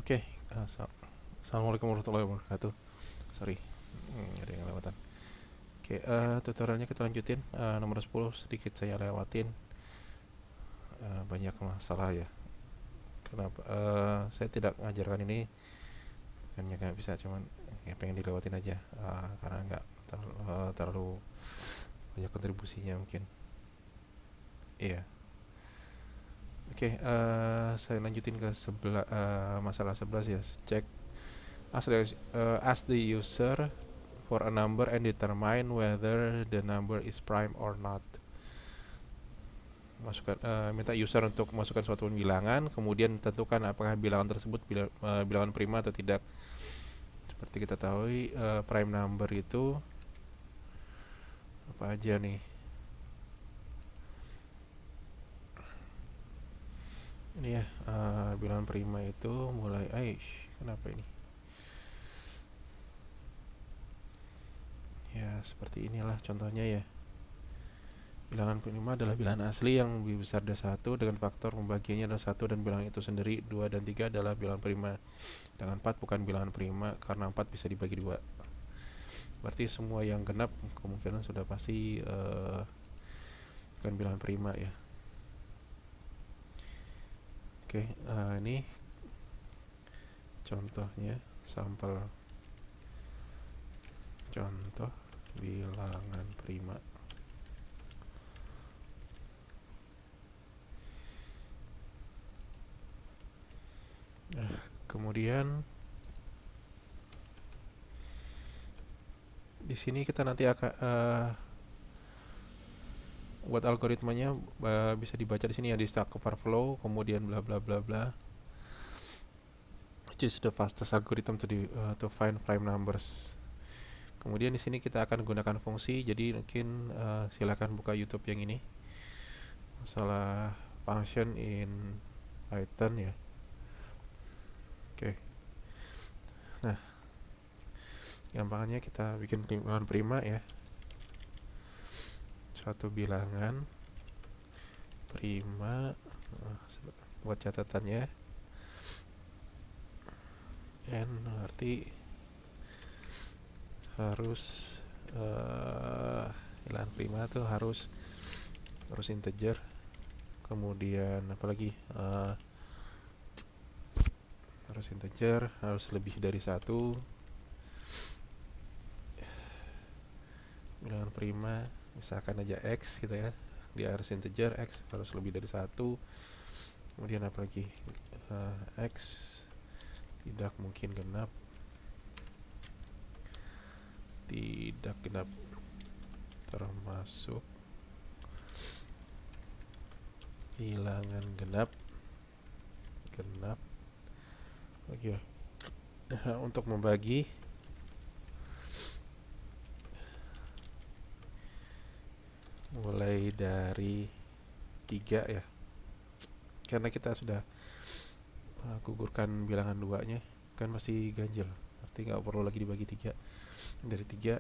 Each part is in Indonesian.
Oke, assalamualaikum warahmatullahi wabarakatuh. Sorry, ada yang lewatan. Oke, tutorialnya kita lanjutin. Nomor 10 sedikit saya lewatin. Banyak masalah ya. Kenapa? Saya tidak mengajarkan ini, bukannya nggak bisa, cuman ya pengen dilewatin aja. Karena nggak terlalu banyak kontribusinya mungkin. Iya. Oke, saya lanjutin ke masalah 11 ya. Cek ask the user for a number and determine whether the number is prime or not. Minta user untuk masukkan suatu bilangan, kemudian tentukan apakah bilangan tersebut bilangan prima atau tidak. Seperti kita tahu, prime number itu apa aja nih? Ini ya, bilangan prima itu mulai, kenapa ini? Ya, seperti inilah contohnya ya. Bilangan prima adalah bilangan asli yang lebih besar dari 1 dengan faktor pembagiannya adalah 1 dan bilangan itu sendiri. 2 dan 3 adalah bilangan prima. Dengan 4 bukan bilangan prima karena 4 bisa dibagi 2. Berarti semua yang genap kemungkinan sudah pasti bukan bilangan prima ya. Oke, ini contohnya, sampel contoh bilangan prima. Kemudian di sini kita nanti akan buat algoritmanya, bisa dibaca di sini ya, di Stack Overflow, kemudian bla bla bla bla. Which is the fastest algorithm to find prime numbers. Kemudian di sini kita akan gunakan fungsi, jadi mungkin silakan buka YouTube yang ini. Masalah function in Python ya. Oke. Nah, gampangnya kita bikin bilangan prima ya. Suatu bilangan prima, buat catatannya. N berarti harus bilangan prima tuh harus integer. Kemudian apalagi, harus integer, harus lebih dari 1. Bilangan prima misalkan aja x gitu ya, dia harus integer, x harus lebih dari 1. Kemudian apalagi, x tidak mungkin genap, termasuk bilangan genap lagi ya. Untuk membagi, mulai dari 3 ya, karena kita sudah gugurkan bilangan 2 nya kan masih ganjil, arti nggak perlu lagi dibagi 3. Dari 3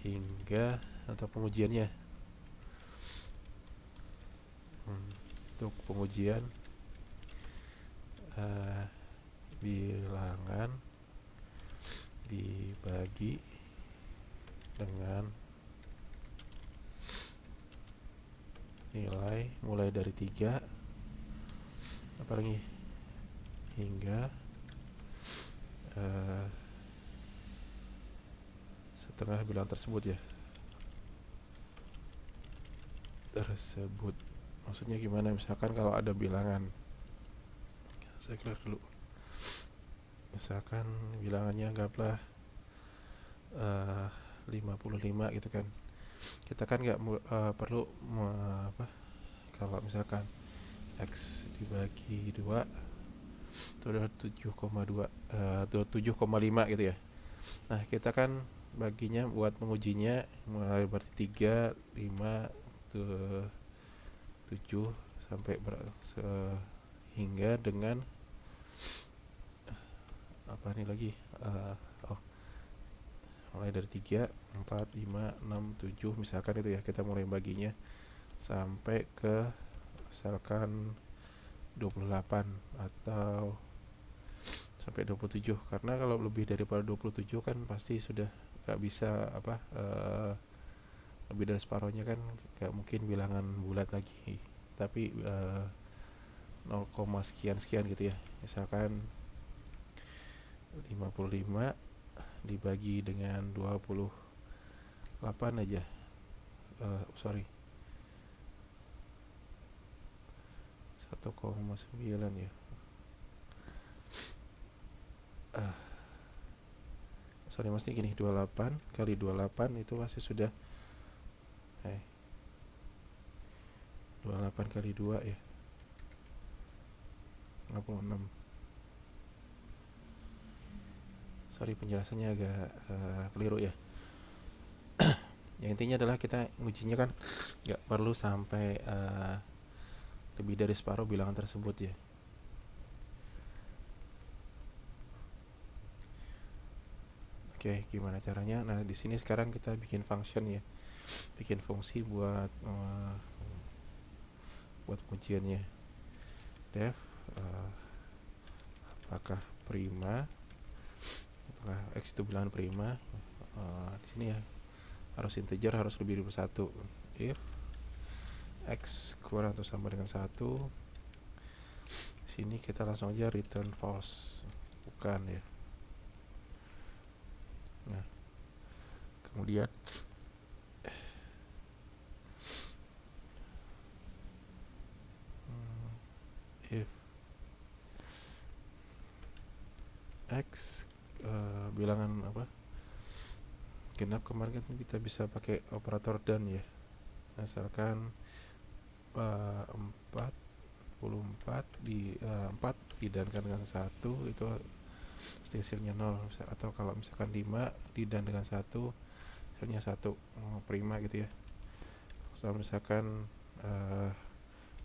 hingga atau pengujiannya. Untuk pengujian, bilangan dibagi dengan nilai mulai dari 3 apalagi hingga setengah bilangan tersebut ya. Maksudnya gimana? Misalkan kalau ada bilangan, saya clear dulu. Misalkan bilangannya anggaplah 55 gitu kan. Kita kan nggak perlu kalau misalkan x dibagi 2 itu udah 7,5 gitu ya. Nah, kita kan baginya buat mengujinya mulai berarti 3, 5, 7 sampai hingga dengan apa nih lagi, mulai dari 3, 4, 5, 6, 7 misalkan itu ya, kita mulai baginya sampai ke misalkan 28 atau sampai 27, karena kalau lebih daripada 27 kan pasti sudah nggak bisa apa, lebih dari separohnya kan nggak mungkin bilangan bulat lagi, tapi 0, sekian sekian gitu ya. Misalkan 55 dibagi dengan 28 aja, sorry, 1,9 ya. Sorry, maksudnya gini, 28 kali 28 itu masih sudah 28 kali 2 ya, 56. Sorry, penjelasannya agak keliru ya. Ya, intinya adalah kita ngujinya kan nggak perlu sampai lebih dari separuh bilangan tersebut ya. Oke, gimana caranya? Nah, di sini sekarang kita bikin function ya, bikin fungsi buat ujiannya. Def apakah prima, apakah x itu bilangan prima. Di sini ya harus integer, harus lebih dari 1. If x kurang atau sama dengan 1, sini kita langsung aja return false, bukan ya. Nah, kemudian if x bilangan apa, genap, kemarin kan kita bisa pakai operator dan ya, misalkan 44 di 4 didankan dengan 1 itu pasti hasilnya 0, atau kalau misalkan 5 didan dengan 1 hasilnya 1, prima gitu ya. Kalau misalkan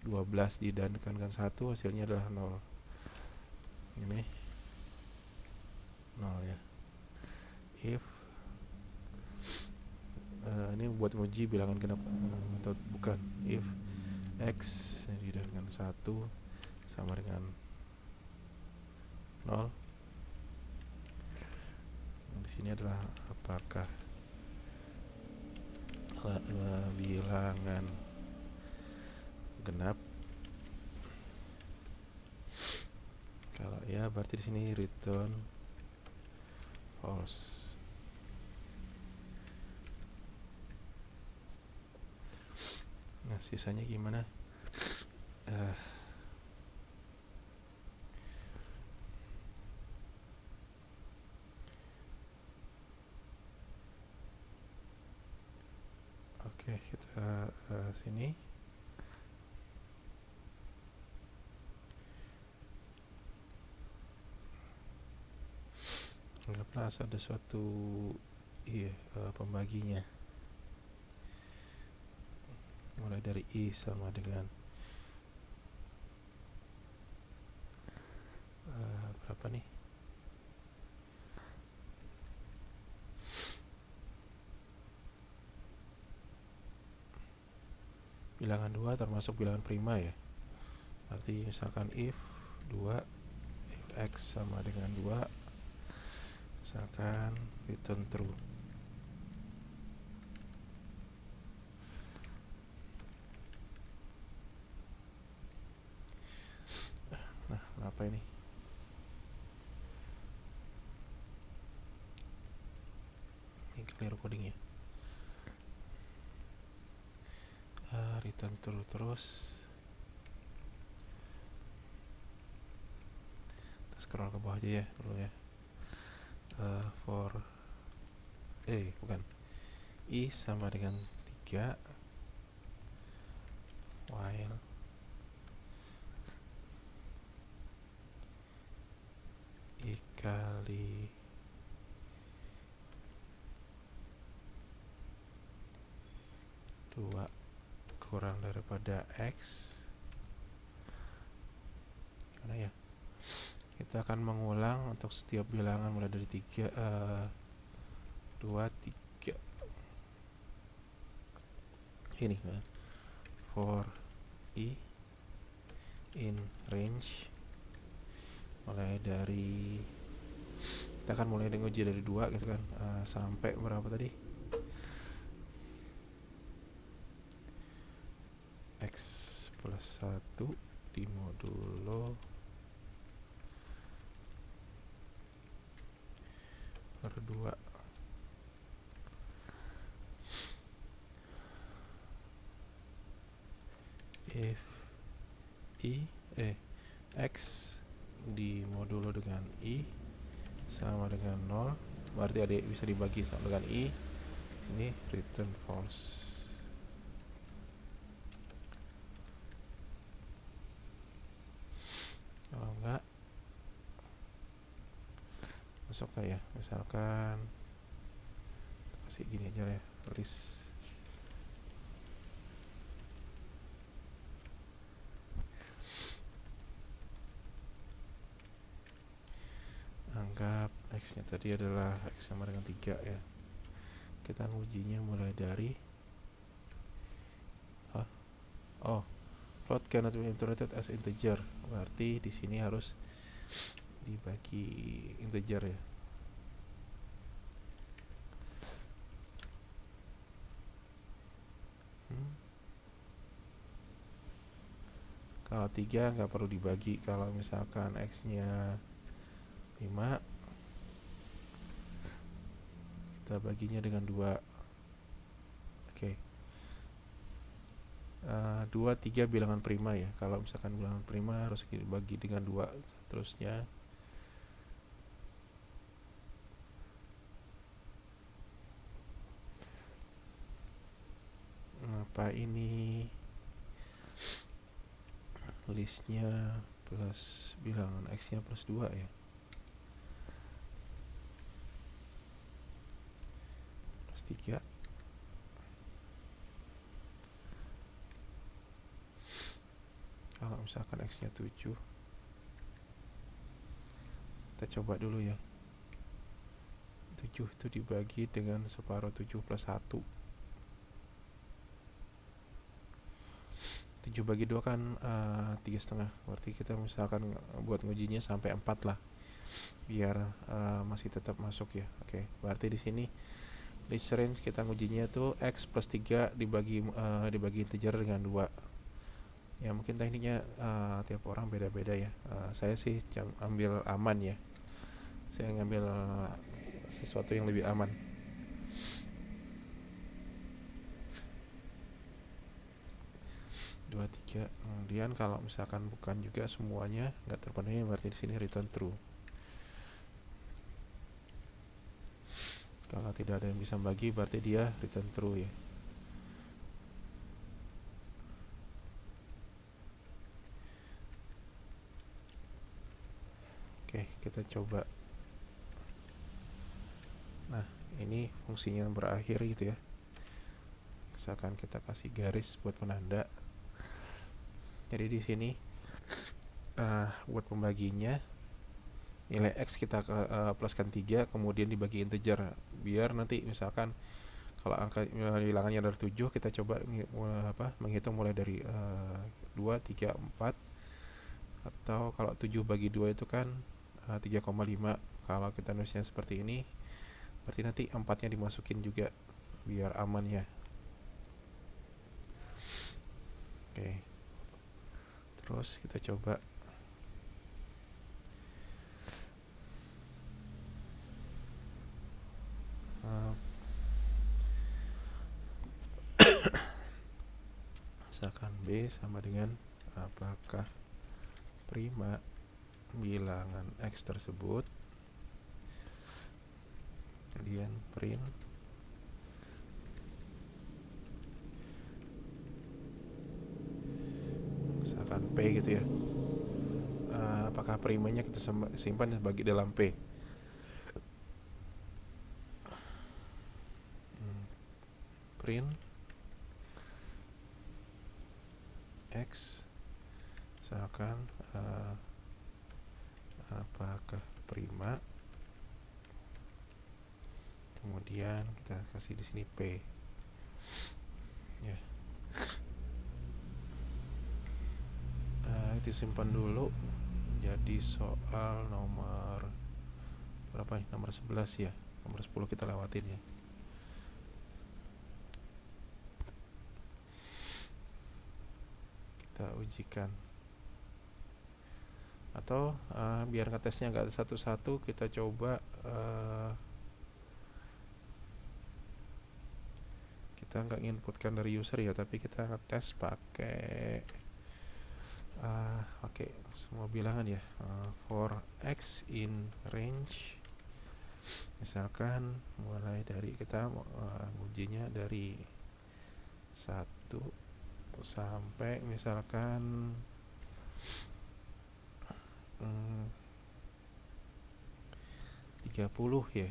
12 didankan dengan 1 hasilnya adalah 0, ini 0 ya. If ini buat nguji bilangan genap atau bukan. If x didankan 1 sama dengan 0, di sini adalah apakah bilangan genap. Kalau ya berarti di sini return false. Nah, sisanya gimana? Oke, kita sini. Anggaplah ada suatu pembaginya. Mulai dari i sama dengan berapa nih? Bilangan 2 termasuk bilangan prima ya. Berarti misalkan if 2, if x sama dengan 2, misalkan return true. Nah, apa ini? Ini clear codingnya. Return true terus. Kita scroll ke bawah aja ya dulu ya. For bukan, i sama dengan 3 while i kali 2 kurang daripada x. Mana ya? Kita akan mengulang untuk setiap bilangan mulai dari 3, 2, 3. Ini kan. For i in range mulai dari Kita akan mulai dengan uji dari 2 gitu kan, sampai berapa tadi, X plus 1 di modulo per 2 if X di modulo dengan I sama dengan 0, berarti adik bisa dibagi sama dengan I, ini return false. Kalau enggak, masuk lah ya, misalkan kasih gini aja ya, list anggap X nya tadi adalah X sama dengan 3 ya. Kita ngujinya mulai dari float cannot be interpreted as integer, berarti di sini harus dibagi integer ya. Kalau 3 nggak perlu dibagi. Kalau misalkan X nya 5, kita baginya dengan 2. Oke. 2, 3 bilangan prima ya. Kalau misalkan bilangan prima harus dibagi dengan 2 seterusnya. Apa ini listnya plus bilangan X nya plus 2 ya, plus 3. Kalau misalkan X nya 7, kita coba dulu ya. 7 itu dibagi dengan separuh 7 plus 1. 7 bagi 2 kan 3,5. Berarti kita misalkan buat ngujinya sampai 4 lah, biar masih tetap masuk ya. Oke, berarti di sini list range kita ngujinya tuh X plus 3 dibagi integer dengan 2. Ya mungkin tekniknya tiap orang beda-beda ya. Saya sih ambil aman ya. Saya ngambil sesuatu yang lebih aman. Dua, 3. Kemudian kalau misalkan bukan juga semuanya nggak terpenuhi, berarti di sini return true. Kalau tidak ada yang bisa bagi, berarti dia return true ya. Oke, kita coba. Nah, ini fungsinya berakhir gitu ya. Misalkan kita kasih garis buat penanda. Jadi di sini buat pembaginya nilai X kita pluskan 3, kemudian dibagi integer, biar nanti misalkan kalau angka bilangannya dari 7, kita coba menghitung mulai dari 2, 3, 4. Atau kalau 7 bagi 2 itu kan 3,5. Kalau kita nulisnya seperti ini, berarti nanti 4-nya dimasukin juga biar aman ya. Oke. Terus kita coba misalkan B sama dengan apakah prima bilangan X tersebut, kemudian print misalkan P gitu ya. Apakah primanya kita simpan sebagai dalam P. Print X misalkan apakah prima, kemudian kita kasih di sini P ya. Itu simpan dulu. Jadi soal nomor berapa nih, nomor 11 ya, nomor 10 kita lewatin ya. Kita ujikan, atau biar ngetesnya nggak satu-satu, kita coba kita nggak inputkan dari user ya, tapi kita ngetes pakai semua bilangan ya. For x in range, misalkan mulai dari kita ujinya dari 1 sampai misalkan 30 ya.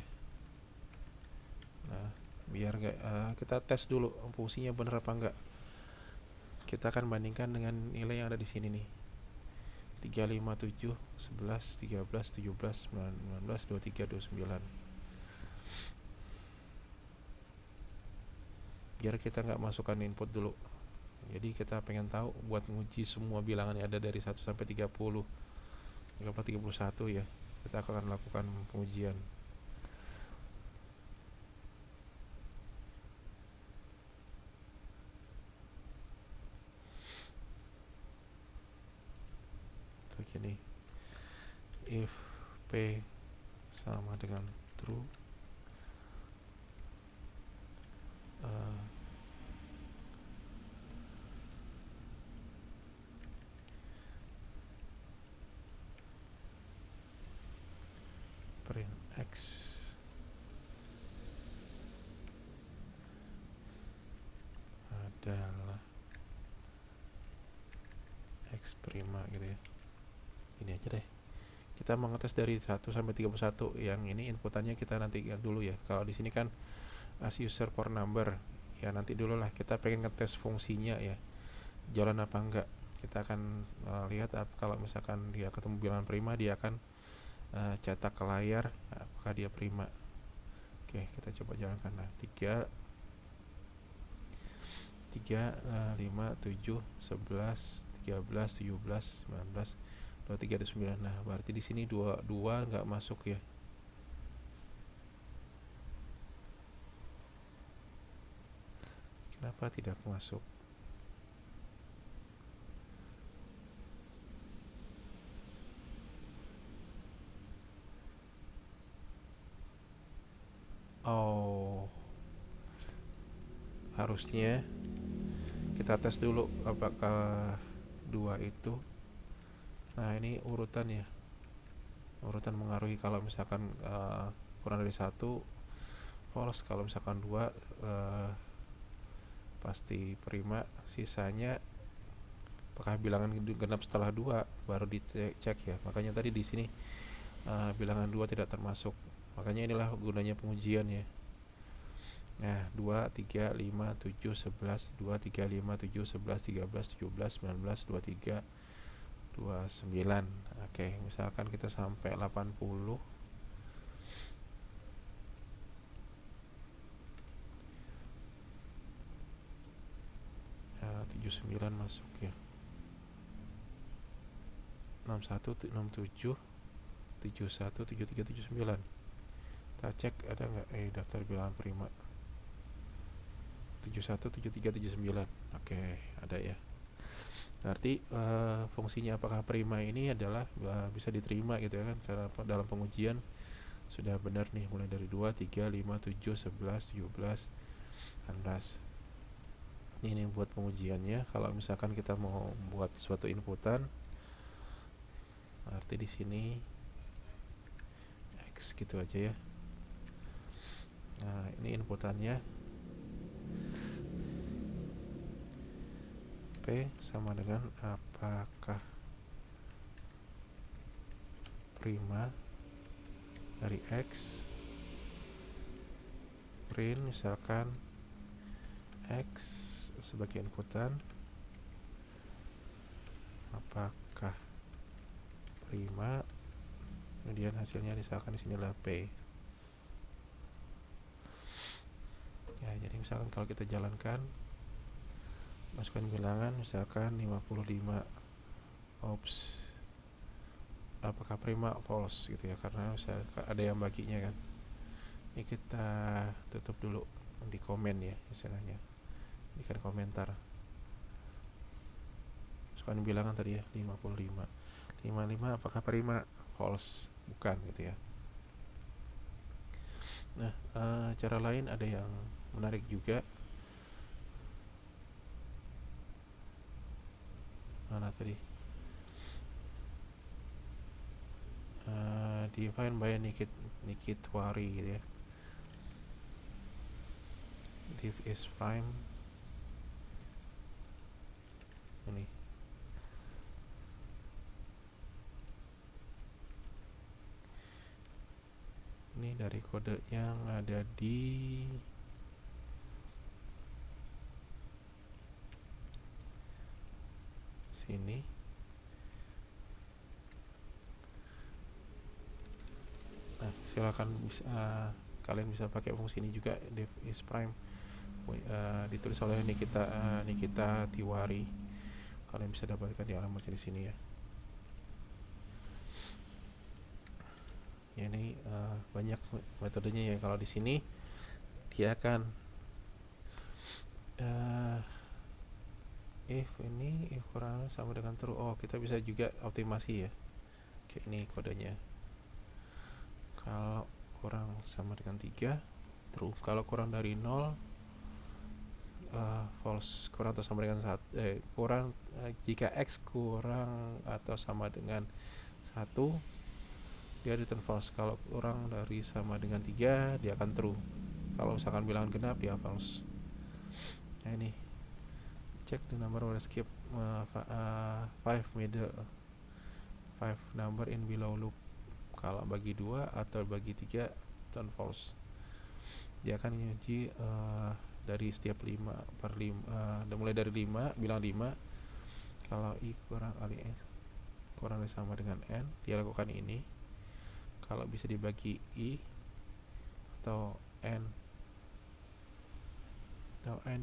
Nah, biar nggak kita tes dulu fungsinya bener apa enggak. Kita akan bandingkan dengan nilai yang ada di sini nih. 3, 5, 7, 11, 13, 17, 19, 23, 29. Biar kita nggak masukkan input dulu. Jadi kita pengen tahu buat nguji semua bilangan yang ada dari 1 sampai 30. 31 ya. Kita akan lakukan pengujian. Begini, if P sama dengan true, print X adalah X prima gitu ya. Ini aja deh, kita mengetes dari 1 sampai 31. Yang ini inputannya kita nanti dulu ya. Kalau di sini kan as user for number ya, nanti dulu lah. Kita pengen ngetes fungsinya ya, jalan apa enggak. Kita akan lihat kalau misalkan dia ketemu bilangan prima, dia akan cetak ke layar apakah dia prima. Oke, kita coba jalankan. Nah, 3, 5, 7, 11, 13, 17, 19, 23, 29. Nah, berarti di sini 2 nggak masuk ya. Kenapa tidak masuk? Oh, harusnya kita tes dulu apakah 2 itu. Nah, ini urutan ya. Urutan mengaruhi. Kalau misalkan kurang dari 1 false, kalau misalkan 2 pasti prima. Sisanya apakah bilangan genap setelah 2 baru dicek ya. Makanya tadi di sini bilangan 2 tidak termasuk. Makanya inilah gunanya pengujian ya. Nah, 2, 3, 5, 7, 11, 2, 3, 5, 7, 11, 13, 17, 19, 23, 29. Oke, misalkan kita sampai 80. 79 masuk ya. 61, 67, 71, 73, 79. Kita cek ada nggak daftar bilangan prima. 71, 73, 79. Oke, ada ya. Berarti fungsinya apakah prima ini adalah bisa diterima gitu ya kan, karena dalam pengujian sudah benar nih, mulai dari 2, 3, 5, 7, 11, 17, 18. Ini buat pengujiannya. Kalau misalkan kita mau buat suatu inputan, berarti di sini X gitu aja ya. Nah, ini inputannya P sama dengan apakah prima dari X, print misalkan X sebagai inputan, apakah prima, kemudian hasilnya misalkan di sini adalah P ya. Jadi misalkan kalau kita jalankan, masukkan bilangan misalkan 55, ops, apakah prima false gitu ya, karena bisa ada yang baginya kan. Ini kita tutup dulu di komen ya istilahnya, ikan komentar. Sukan bilangan tadi ya 55 apakah prima false, bukan gitu ya. Nah, cara lain ada yang menarik juga. Mana tadi? Define by Nikitwari gitu ya. Div is prime. Ini dari kode yang ada di sini. Nah, silakan kalian bisa pakai fungsi ini juga, div is prime. Ditulis oleh Nikita Tiwari. Kalian bisa dapatkan di alamatnya di sini ya. Ya, ini banyak metodenya ya. Kalau di sini dia akan if kurang sama dengan true. Oh, kita bisa juga optimasi ya. Oke, ini kodenya. Kalau kurang sama dengan 3 true. Kalau kurang dari 0 false. Kurang atau sama dengan kurang jika x kurang atau sama dengan 1 dia return false. Kalau kurang dari sama dengan 3 dia akan true. Kalau misalkan bilangan genap dia false. Nah, ini check the number of skip 5 number in below loop. Kalau bagi 2 atau bagi 3 turn false. Dia akan menguji dari setiap 5 per 5, mulai dari 5, bilang 5. Kalau i kurang kali s kurang dari sama dengan n, dia lakukan ini. Kalau bisa dibagi i atau n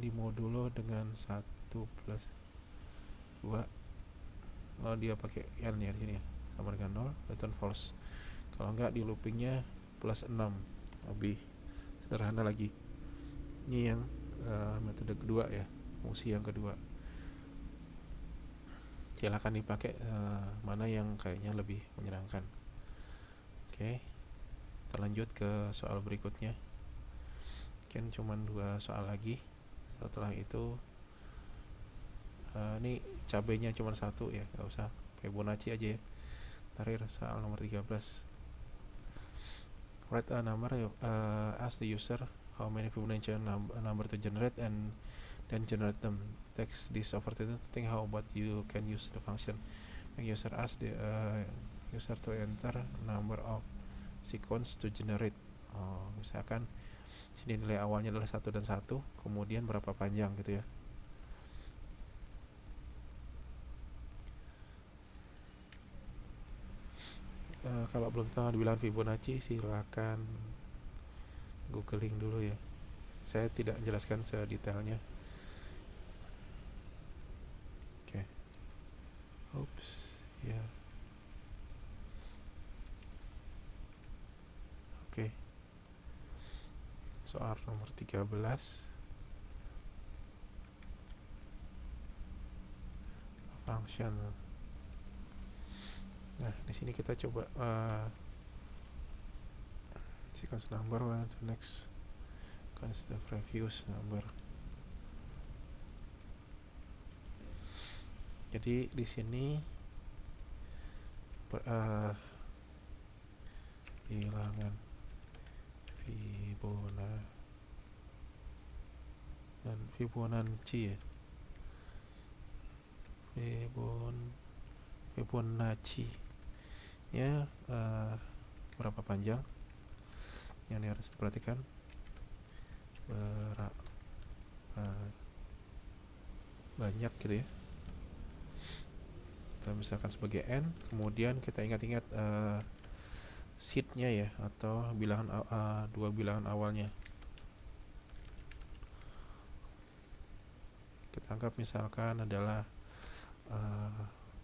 dimodulo dengan 1 plus 2, dia pakai n ya di sini ya, sama dengan 0, return false. Kalau enggak di loopingnya plus 6, lebih sederhana lagi. Ini yang metode kedua ya, fungsi yang kedua. Silakan dipakai mana yang kayaknya lebih menyenangkan. Oke, kita lanjut ke soal berikutnya. Mungkin cuma 2 soal lagi. Setelah itu ini cabenya cuma 1 ya, nggak usah Fibonacci aja ya. Terakhir soal nomor 13. Write a number, ask the user how many Fibonacci number to generate and then generate them. Text this over to think how about you can use the function. Make user ask the user to enter number of sequence to generate. Misalkan sini nilai awalnya adalah 1 dan 1, kemudian berapa panjang gitu ya. Kalau belum tahu dibilang Fibonacci, silakan googling dulu ya. Saya tidak jelaskan sedetailnya. Oke. Oops, ya. Oke. Soal nomor 13. Function. Nah, di sini kita coba sequence number to next sequence the previous number. Jadi di sini bilangan Fibonacci ya. Fibonacci ya, berapa panjang yang harus diperhatikan. Banyak gitu ya. Kita misalkan sebagai n, kemudian kita ingat-ingat seednya ya, atau bilangan 2 bilangan awalnya. Kita anggap misalkan adalah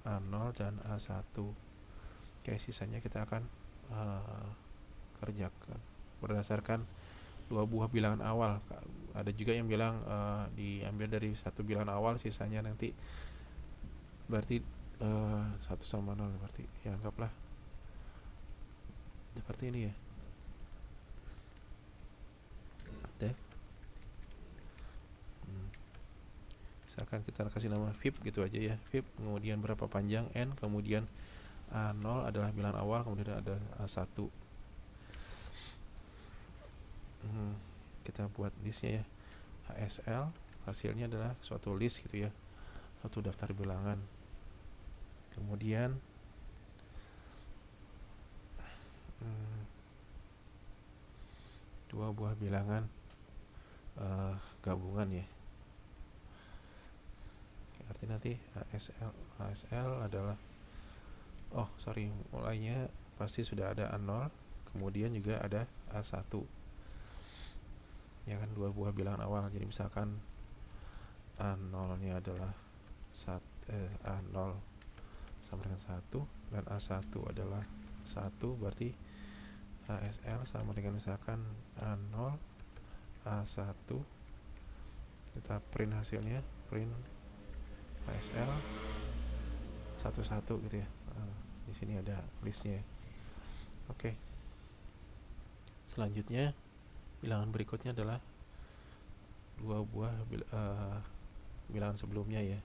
A0 dan A1. Oke, sisanya kita akan kerjakan berdasarkan dua buah bilangan awal. Ada juga yang bilang diambil dari satu bilangan awal, sisanya nanti berarti 1 sama 0, berarti ya anggaplah seperti ini ya. Def misalkan kita kasih nama VIP gitu aja ya, VIP kemudian berapa panjang n, kemudian A0 adalah bilangan awal, kemudian ada A1. Kita buat listnya ya, HSL hasilnya adalah suatu list gitu ya, suatu daftar bilangan. Kemudian dua buah bilangan gabungan ya. Arti nanti HSL adalah mulainya pasti sudah ada A0, kemudian juga ada A1 ya kan, dua buah bilangan awal. Jadi misalkan A0 nya adalah A0 sama dengan 1 dan A1 adalah 1, berarti HSL sama dengan misalkan A0 A1. Kita print hasilnya, print HSL 1 gitu ya. Di sini ada listnya. Oke. Selanjutnya bilangan berikutnya adalah dua buah bilangan sebelumnya ya.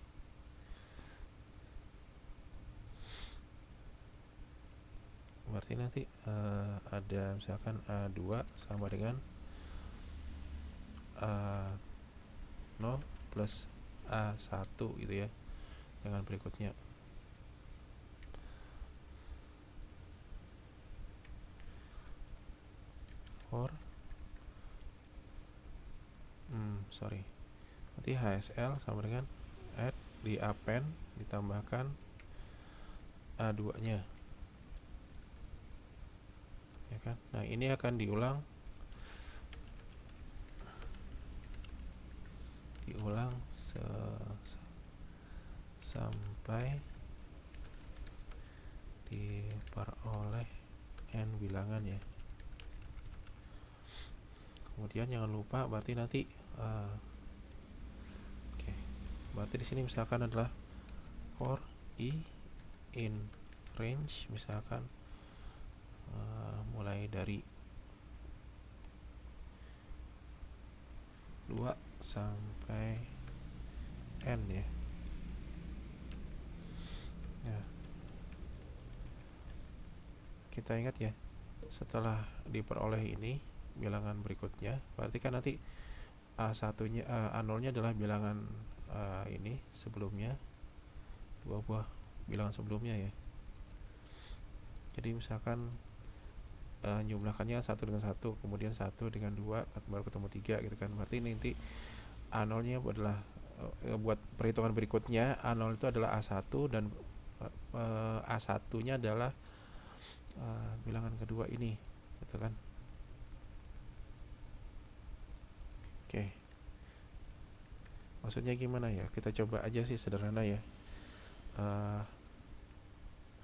Berarti nanti ada misalkan A2 sama dengan A0 plus A1 gitu ya. Dengan berikutnya for nanti HSL sama dengan add, di append ditambahkan A2 nya ya kan. Nah ini akan diulang sampai diperoleh n bilangan ya. Kemudian jangan lupa berarti nanti berarti di sini misalkan adalah for i in range, misalkan mulai dari 2 sampai n ya. Nah, kita ingat ya, setelah diperoleh ini bilangan berikutnya, berarti kan nanti A1-nya A0-nya adalah bilangan ini sebelumnya, dua buah bilangan sebelumnya ya. Jadi misalkan jumlahkannya 1 dengan 1, kemudian 1 dengan 2 baru ketemu 3 gitu kan. Berarti nanti A0 nya adalah buat perhitungan berikutnya, A0 itu adalah A1 dan A1 nya adalah bilangan kedua ini gitu kan. Oke. Maksudnya gimana ya? Kita coba aja sih sederhana ya.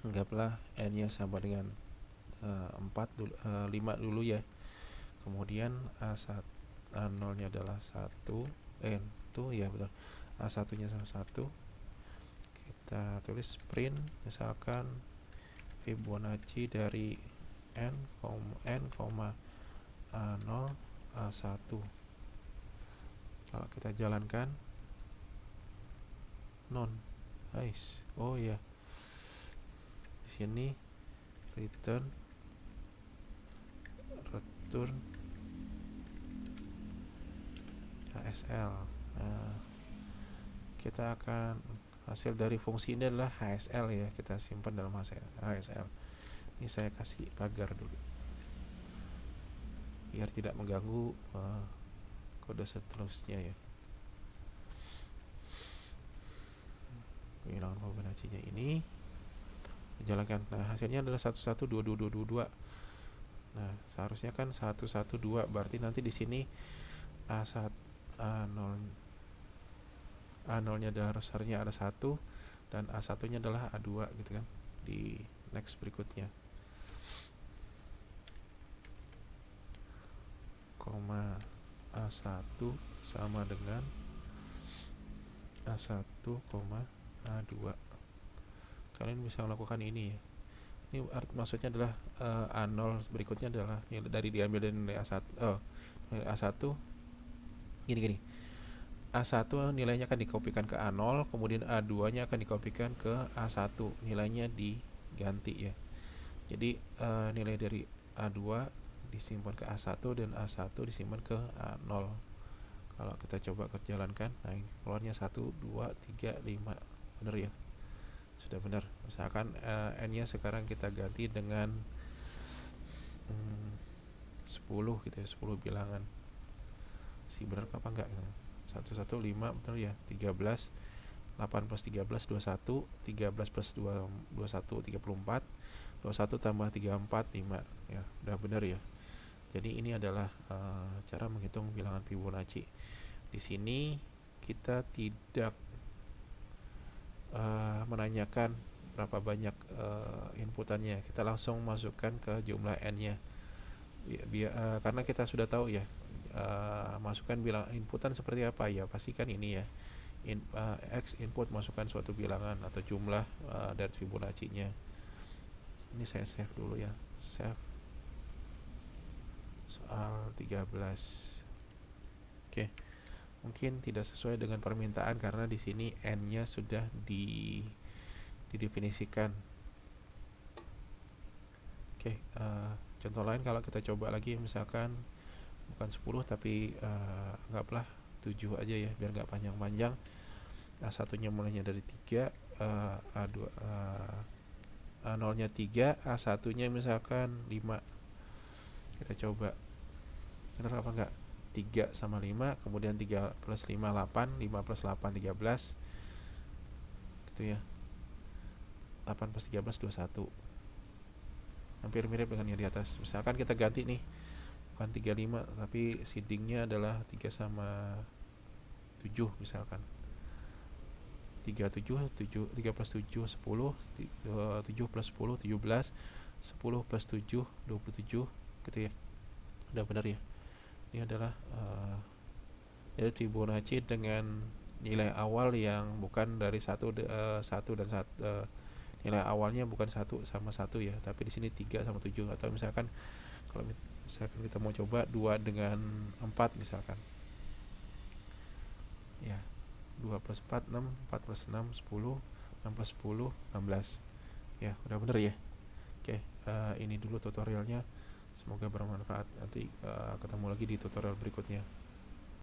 Anggaplah n-nya sama dengan 5 dulu ya. Kemudian A0-nya adalah 1, itu ya betul. A1-nya sama 1. Kita tulis print misalkan Fibonacci dari n, A0 A1. Kalau kita jalankan oh ya, di sini return HSL. Kita akan hasil dari fungsi ini adalah HSL ya, kita simpan dalam HSL. Ini saya kasih pagar dulu biar tidak mengganggu kode seterusnya ya. Bilangan Fibonacci-nya ini jalankan. Nah, hasilnya adalah 112222. Nah, seharusnya kan 112, berarti nanti di sini A0 A0-nya adalah harusnya ada 1 dan A1-nya adalah A2 gitu kan. next berikutnya. Koma A1 sama dengan A1, A2. Kalian bisa melakukan ini ya. Ini maksudnya adalah A0 berikutnya adalah nilai dari diambil dari nilai A1. Nilai A1 gini. A1 nilainya akan dikopikan ke A0, kemudian A2-nya akan dikopikan ke A1. Nilainya diganti ya. Jadi nilai dari A2 disimpan ke A1 dan A1 disimpan ke A0. Kalau kita coba jalankan, nah keluarnya 1, 2, 3, 5. Benar ya? Sudah benar. Misalkan n-nya sekarang kita ganti dengan 10 gitu ya, 10 bilangan. Benar apa enggak gitu. 1, 1, 5, benar ya? 13, 8 plus 13, 21, 13 plus 2, 21, 34, 21 tambah 34, 5. Ya, udah benar ya. Jadi ini adalah cara menghitung bilangan Fibonacci. Di sini kita tidak menanyakan berapa banyak inputannya. Kita langsung masukkan ke jumlah n-nya. Karena kita sudah tahu ya, masukkan bilang inputan seperti apa ya, pastikan ini ya. X input masukkan suatu bilangan atau jumlah dari Fibonacci-nya. Ini saya save dulu ya. Save soal 13. Oke. Mungkin tidak sesuai dengan permintaan karena di sini n-nya sudah didefinisikan. Oke, contoh lain kalau kita coba lagi misalkan bukan 10 tapi anggaplah 7 aja ya biar nggak panjang-panjang. A1-nya mulainya dari 3, A2 A0-nya 3, A1-nya misalkan 5. Kita coba benar apa enggak? 3 sama 5, kemudian 3 plus 5, 8, 5 plus 8, 13 gitu ya. 8 plus 13, 21. Hampir mirip dengan yang di atas. Misalkan kita ganti nih, bukan 35 tapi seedingnya adalah 3 sama 7 misalkan. 3 plus 7, 10, 7 plus 10, 17, 10 plus 7, 27 gitu ya. Udah benar ya. Ini adalah nilai Fibonacci dengan nilai awal yang bukan dari 1 dan 1, nilai awalnya bukan 1 sama 1 ya, tapi di sini 3 sama 7. Atau misalkan kalau misalkan kita mau coba 2 dengan 4 misalkan. Ya. 2 plus 4, 6, 4 plus 6, 10, 6 plus 10, 16. Ya, udah bener ya. Oke, ini dulu tutorialnya. Semoga bermanfaat. Nanti ketemu lagi di tutorial berikutnya.